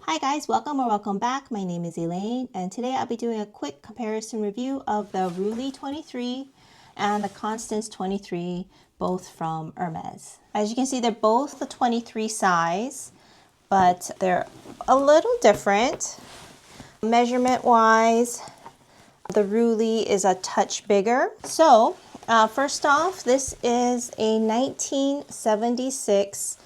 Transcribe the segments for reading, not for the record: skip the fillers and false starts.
Hi guys, welcome or welcome back. My name is Elaine and today I'll be doing a quick comparison review of the Roulis 23 and the Constance 23, both from Hermes. As you can see, they're both the 23 size, but they're a little different. Measurement wise, the Roulis is a touch bigger. So first off, this is a 1976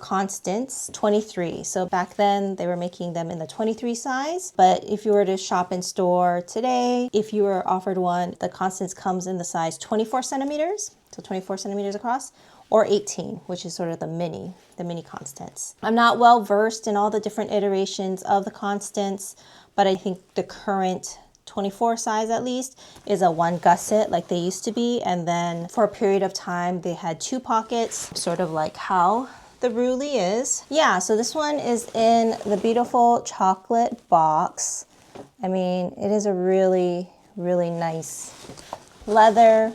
Constance 23. So back then they were making them in the 23 size, but if you were to shop in store today, if you were offered one, the Constance comes in the size 24 centimeters, so 24 centimeters across, or 18, which is sort of the mini Constance. I'm not well versed in all the different iterations of the Constance, but I think the current 24 size at least is a one gusset like they used to be, and then for a period of time they had two pockets, sort of like how the Roulis is. Yeah, so this one is in the beautiful chocolate box. I mean, it is a really nice leather.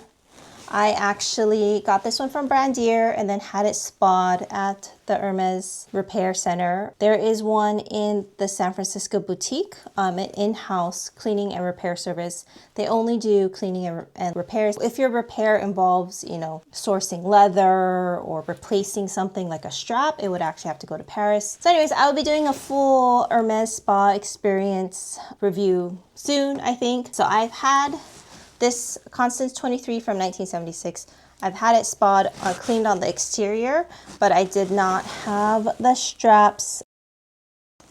I actually got this one from Brandier and then had it spa'd at the Hermes Repair Center. There is one in the San Francisco boutique, an in-house cleaning and repair service. They only do cleaning and repairs. If your repair involves, sourcing leather or replacing something like a strap, it would actually have to go to Paris. So anyways, I will be doing a full Hermes spa experience review soon, I think. So I've had this Constance 23 from 1976. I've had it spa'd, cleaned on the exterior, but I did not have the straps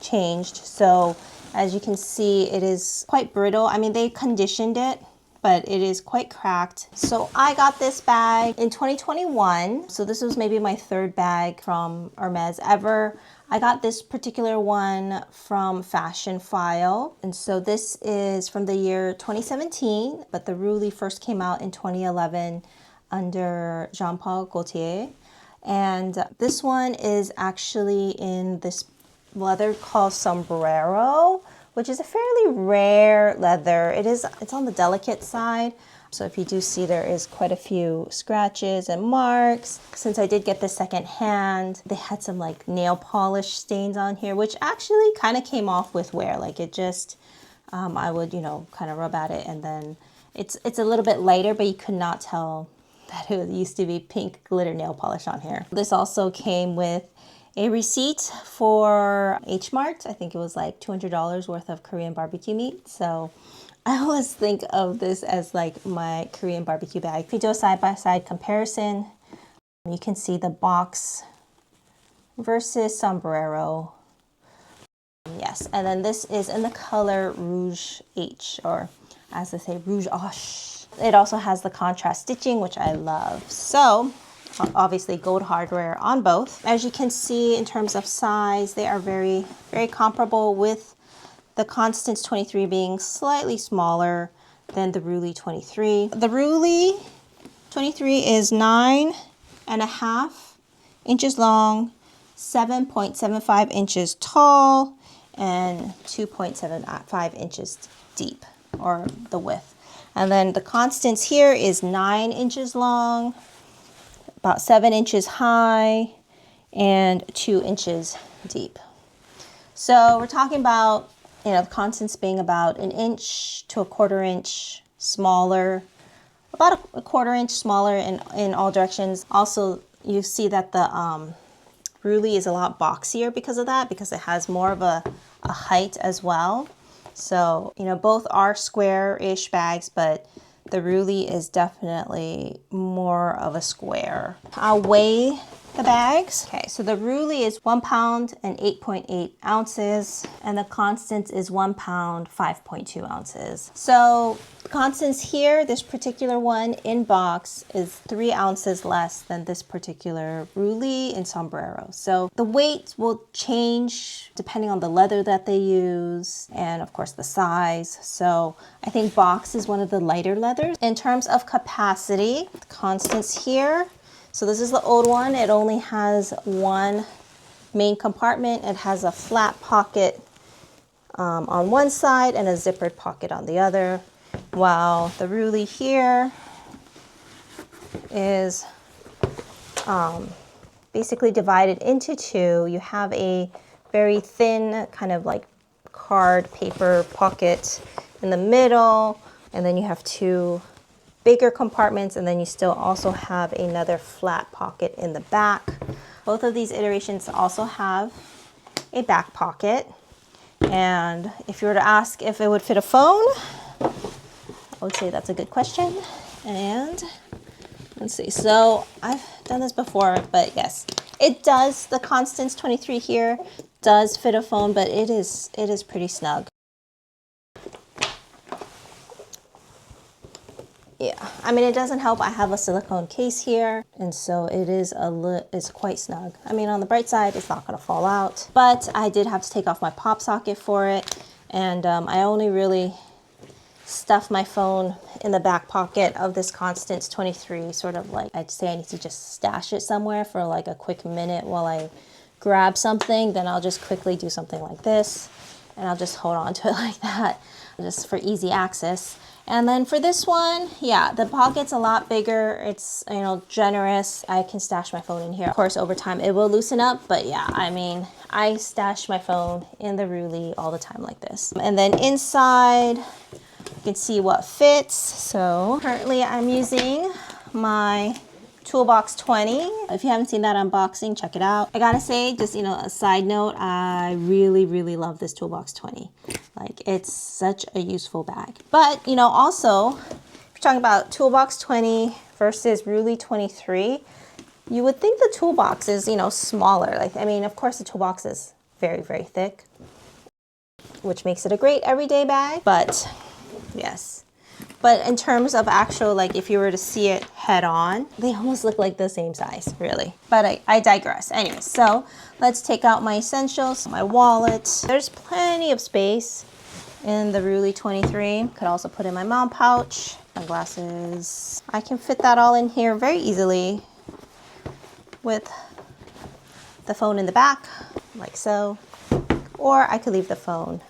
changed. So as you can see, it is quite brittle. I mean, they conditioned it, but it is quite cracked. So I got this bag in 2021. So this was maybe my third bag from Hermes ever. I got this particular one from Fashion File. And so this is from the year 2017, but the Roulis first came out in 2011 under Jean-Paul Gaultier. And this one is actually in this leather called Sombrero, which is a fairly rare leather. It's on the delicate side. So if you do see, there is quite a few scratches and marks. Since I did get this second hand, they had some like nail polish stains on here, which actually kind of came off with wear. Like it just, I would, kind of rub at it, and then it's a little bit lighter, but you could not tell that it used to be pink glitter nail polish on here. This also came with a receipt for H Mart. I think it was like $200 worth of Korean barbecue meat. So I always think of this as like my Korean barbecue bag. If you do a side-by-side comparison, you can see the box versus Sombrero. Yes, and then this is in the color Rouge H, or as they say, Rouge H. It also has the contrast stitching, which I love. So obviously gold hardware on both. As you can see, in terms of size, they are very comparable, with the Constance 23 being slightly smaller than the Roulis 23. The Roulis 23 is 9.5 inches long, 7.75 inches tall, and 2.75 inches deep, or the width. And then the Constance here is 9 inches long, about 7 inches high, and 2 inches deep. So we're talking about, the Constance being about 1 inch to 1/4 inch smaller, about a 1/4 inch smaller in all directions. Also, you see that the Roulis is a lot boxier because of that, because it has more of a height as well. So, both are square-ish bags, but the Roulis is definitely more of a square. I'll weigh the bags. Okay, so the Roulis is 1 pound and 8.8 ounces, and the Constance is 1 pound, 5.2 ounces. So Constance here, this particular one in box, is 3 ounces less than this particular Roulis in Sombrero. So the weight will change depending on the leather that they use, and of course the size. So I think box is one of the lighter leathers. In terms of capacity, Constance here, so this is the old one. It only has one main compartment. It has a flat pocket on one side and a zippered pocket on the other, while the Roulis here is basically divided into two. You have a very thin kind of like card paper pocket in the middle, and then you have two bigger compartments, and then you still also have another flat pocket in the back. Both of these iterations also have a back pocket, and if you were to ask if it would fit a phone, I would say that's a good question. And let's see, so I've done this before, but yes, it does. The Constance 23 here does fit a phone, but it is pretty snug. Yeah, I mean, it doesn't help. I have a silicone case here, and so it is it's quite snug. I mean, on the bright side, it's not gonna fall out, but I did have to take off my pop socket for it, and I only really stuff my phone in the back pocket of this Constance 23, sort of like I'd say I need to just stash it somewhere for like a quick minute while I grab something. Then I'll just quickly do something like this, and I'll just hold on to it like that, just for easy access. And then for this one, yeah, the pocket's a lot bigger. It's, you know, generous. I can stash my phone in here. Of course, over time it will loosen up, but yeah, I mean, I stash my phone in the Roulis all the time like this. And then inside, you can see what fits. So currently I'm using my Toolbox 20. If you haven't seen that unboxing, check it out. I gotta say, just, you know, a side note, I really, really love this Toolbox 20. Like, it's such a useful bag. But, you know, also, if you're talking about Toolbox 20 versus Roulis 23, you would think the Toolbox is, you know, smaller. Like, I mean, of course the Toolbox is very, very thick, which makes it a great everyday bag, but yes. But in terms of actual, like, if you were to see it head on, they almost look like the same size, really. But I digress. Anyway, so let's take out my essentials, my wallet. There's plenty of space in the Roulis 23. Could also put in my mom pouch, sunglasses. I can fit that all in here very easily with the phone in the back, like so. Or I could leave the phone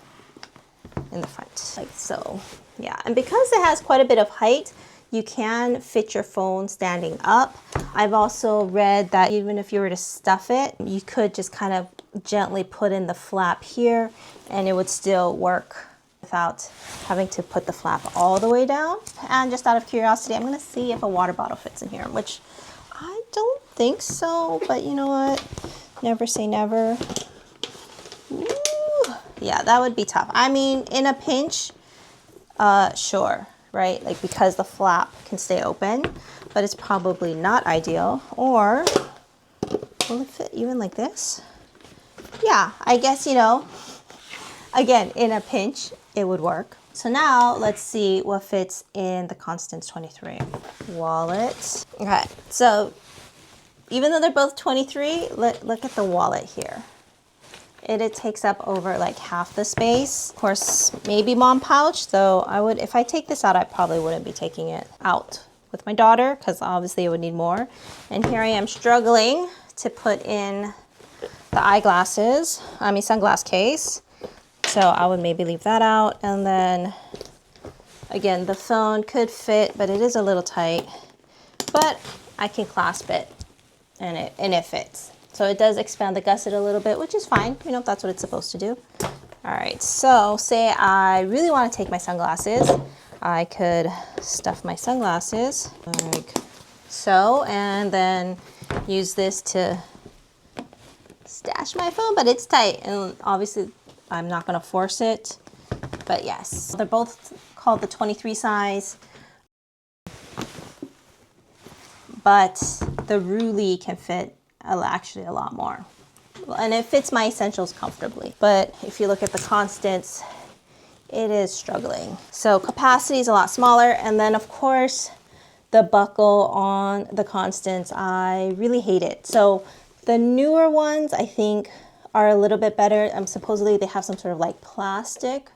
in the front, like so. Yeah, and because it has quite a bit of height, you can fit your phone standing up. I've also read that even if you were to stuff it, you could just kind of gently put in the flap here and it would still work without having to put the flap all the way down. And just out of curiosity, I'm gonna see if a water bottle fits in here, which I don't think so, but you know what? Never say never. Ooh. Yeah, that would be tough. I mean, in a pinch, sure, right? Like, because the flap can stay open, but it's probably not ideal. Or will it fit even like this? Yeah, I guess, you know, again, in a pinch, it would work. So now let's see what fits in the Constance 23. Wallet. Okay, so even though they're both 23, look at the wallet here. It takes up over like half the space. Of course, maybe mom pouch, though if I take this out, I probably wouldn't be taking it out with my daughter because obviously it would need more. And here I am struggling to put in the eyeglasses, sunglass case. So I would maybe leave that out. And then again, the phone could fit, but it is a little tight, but I can clasp it and it fits. So it does expand the gusset a little bit, which is fine, you know, if that's what it's supposed to do. All right, so say I really want to take my sunglasses. I could stuff my sunglasses like so, and then use this to stash my phone, but it's tight, and obviously I'm not going to force it. But yes, they're both called the 23 size, but the Roulis can fit actually a lot more, and it fits my essentials comfortably. But if you look at the Constance, it is struggling. So capacity is a lot smaller, and then of course the buckle on the Constance, I really hate it. So the newer ones I think are a little bit better. Supposedly they have some sort of like plastic,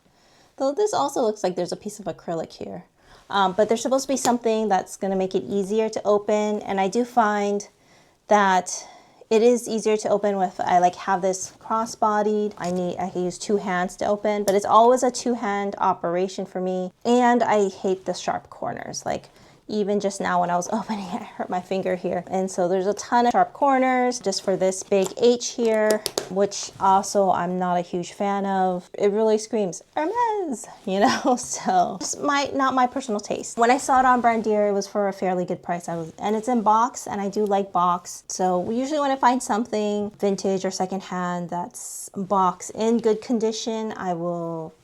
though this also looks like there's a piece of acrylic here. But there's supposed to be something that's going to make it easier to open, and I do find that it is easier to open with, I like have this cross-bodied. I can use two hands to open, but it's always a two-hand operation for me. And I hate the sharp corners. Like, Even just now when I was opening it, I hurt my finger here. And so there's a ton of sharp corners just for this big H here, which also I'm not a huge fan of. It really screams Hermes, you know, so just not my personal taste. When I saw it on Brandier, it was for a fairly good price. And it's in box, and I do like box. So usually when I find something vintage or secondhand that's box in good condition, I will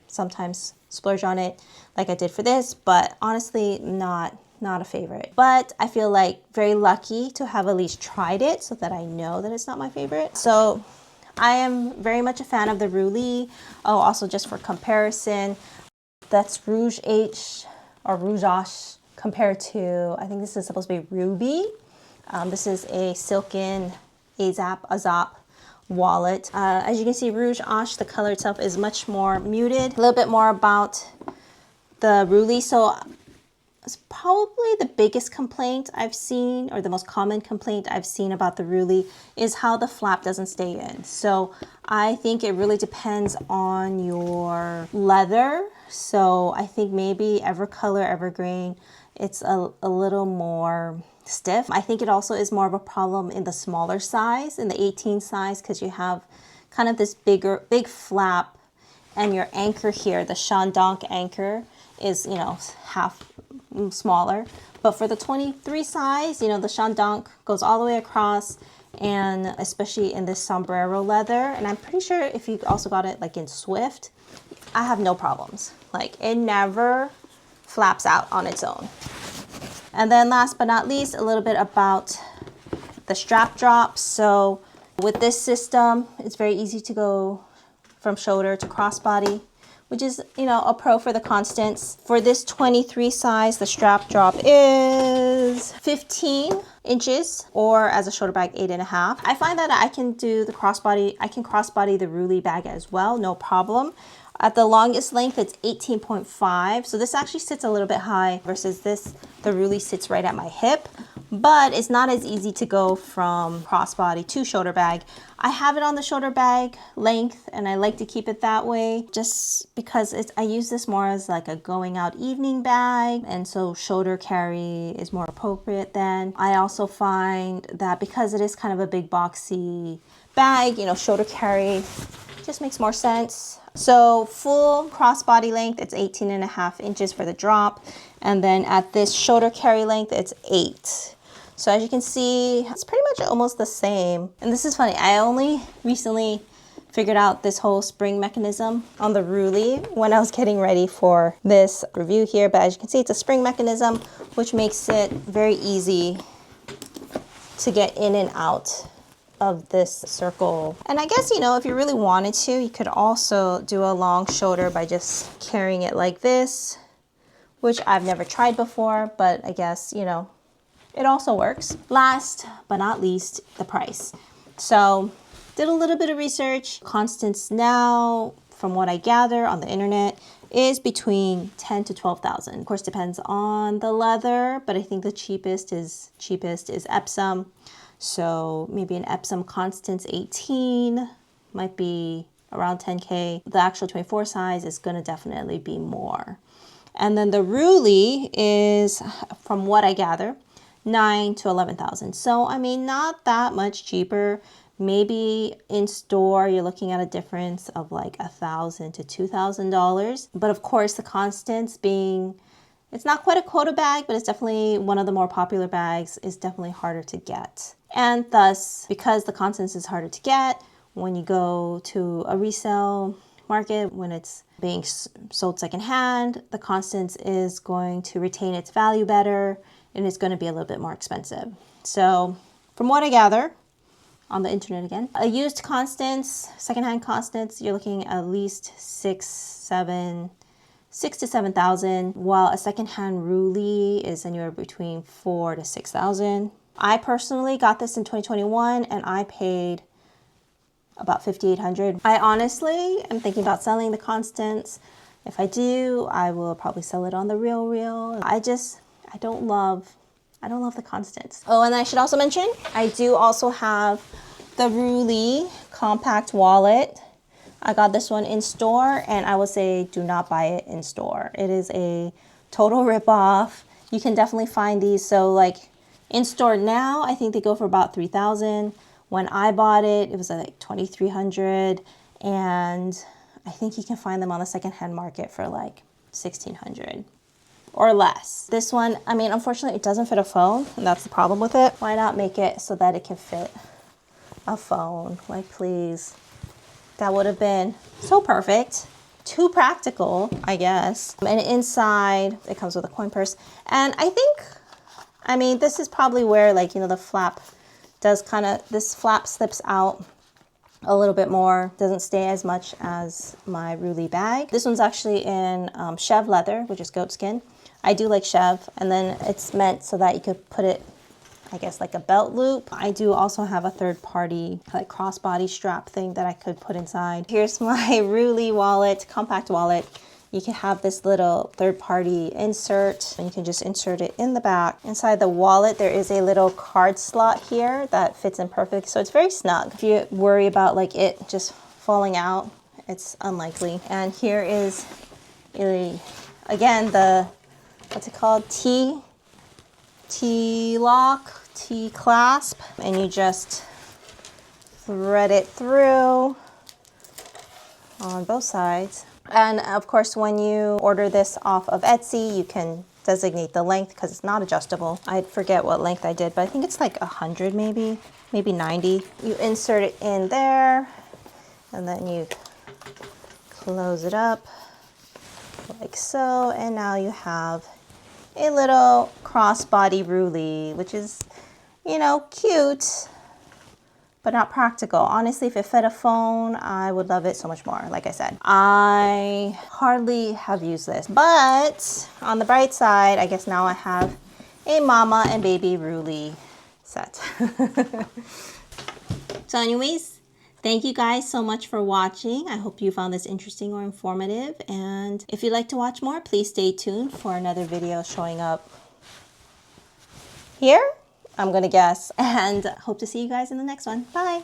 sometimes splurge on it like I did for this, but honestly not a favorite. But I feel like very lucky to have at least tried it so that I know that it's not my favorite. So I am very much a fan of the Roulis. Oh, also just for comparison, that's Rouge H or Rouge H compared to, I think this is supposed to be Ruby. This is a silken Azap wallet. As you can see, Rouge H, the color itself is much more muted. A little bit more about the Roulis. So it's probably the biggest complaint I've seen, or the most common complaint I've seen about the Roulis, is how the flap doesn't stay in. So I think it really depends on your leather. So I think maybe Evercolor, Evergreen, it's a little more stiff. I think it also is more of a problem in the smaller size, in the 18 size, because you have kind of this big flap, and your anchor here, the Chandonk anchor, is, you know, half smaller. But for the 23 size, you know, the Chandonk goes all the way across, and especially in this sombrero leather. And I'm pretty sure if you also got it like in Swift, I have no problems. Like, it never flaps out on its own. And then last but not least, a little bit about the strap drop. So with this system, it's very easy to go from shoulder to crossbody, which is, you know, a pro for the Constance. For this 23 size, the strap drop is 15 inches, or as a shoulder bag, 8.5. I find that I can do the crossbody, I can crossbody the Roulis bag as well, no problem. At the longest length, it's 18.5. So this actually sits a little bit high versus this. The Roulis sits right at my hip, but it's not as easy to go from crossbody to shoulder bag. I have it on the shoulder bag length, and I like to keep it that way just because I use this more as like a going out evening bag, and so shoulder carry is more appropriate then. I also find that because it is kind of a big boxy bag, you know, shoulder carry just makes more sense. So full crossbody length, it's 18.5 inches for the drop. And then at this shoulder carry length, it's 8. So as you can see, it's pretty much almost the same. And this is funny, I only recently figured out this whole spring mechanism on the Roulis when I was getting ready for this review here. But as you can see, it's a spring mechanism, which makes it very easy to get in and out of this circle. And I guess, you know, if you really wanted to, you could also do a long shoulder by just carrying it like this, which I've never tried before, but I guess, you know, it also works. Last but not least, the price. So did a little bit of research. Constance now, from what I gather on the internet, is between 10 to 12,000. Of course, depends on the leather, but I think the cheapest is Epsom. So maybe an Epsom Constance 18 might be around 10K. The actual 24 size is going to definitely be more. And then the Roulis is, from what I gather, 9 to 11,000. So, I mean, not that much cheaper. Maybe in store, you're looking at a difference of like $1,000 to $2,000. But of course, the Constance being, it's not quite a quota bag, but it's definitely one of the more popular bags, is definitely harder to get. And thus, because the Constance is harder to get, when you go to a resale market, when it's being sold secondhand, the Constance is going to retain its value better, and it's going to be a little bit more expensive. So from what I gather on the internet again, a used Constance, secondhand Constance, you're looking at least 6 to 7,000, while a secondhand Roulis is anywhere between 4 to 6,000. I personally got this in 2021, and I paid about $5,800. I honestly am thinking about selling the Constance. If I do, I will probably sell it on the real. I don't love the Constance. Oh, and I should also mention, I do also have the Roulis compact wallet. I got this one in store, and I would say do not buy it in store. It is a total ripoff. You can definitely find these. So like in store now, I think they go for about $3,000. When I bought it, it was like $2,300, and I think you can find them on the secondhand market for like $1,600 or less. This one, I mean, unfortunately, it doesn't fit a phone, and that's the problem with it. Why not make it so that it can fit a phone? Like, please. That would have been so perfect. Too practical, I guess. And inside, it comes with a coin purse. And I think, I mean, this is probably where, like, you know, the flap does kind of, this flap slips out a little bit more. Doesn't stay as much as my Roulis bag. This one's actually in chev leather, which is goat skin. I do like chev. And then it's meant so that you could put it, I guess, like a belt loop. I do also have a third-party like crossbody strap thing that I could put inside. Here's my Roulis wallet, compact wallet. You can have this little third-party insert, and you can just insert it in the back. Inside the wallet, there is a little card slot here that fits in perfect, so it's very snug. If you worry about like it just falling out, it's unlikely. And here is again the, what's it called, T-lock, T-clasp, and you just thread it through on both sides. And of course, when you order this off of Etsy, you can designate the length because it's not adjustable. I forget what length I did, but I think it's like 100 maybe 90. You insert it in there, and then you close it up like so, and now you have a little crossbody Roulis, which is, you know, cute, but not practical. Honestly, if it fit a phone, I would love it so much more. Like I said, I hardly have used this, but on the bright side, I guess now I have a mama and baby Roulis set. So anyways, thank you guys so much for watching. I hope you found this interesting or informative. And if you'd like to watch more, please stay tuned for another video showing up here, I'm gonna guess. And hope to see you guys in the next one. Bye.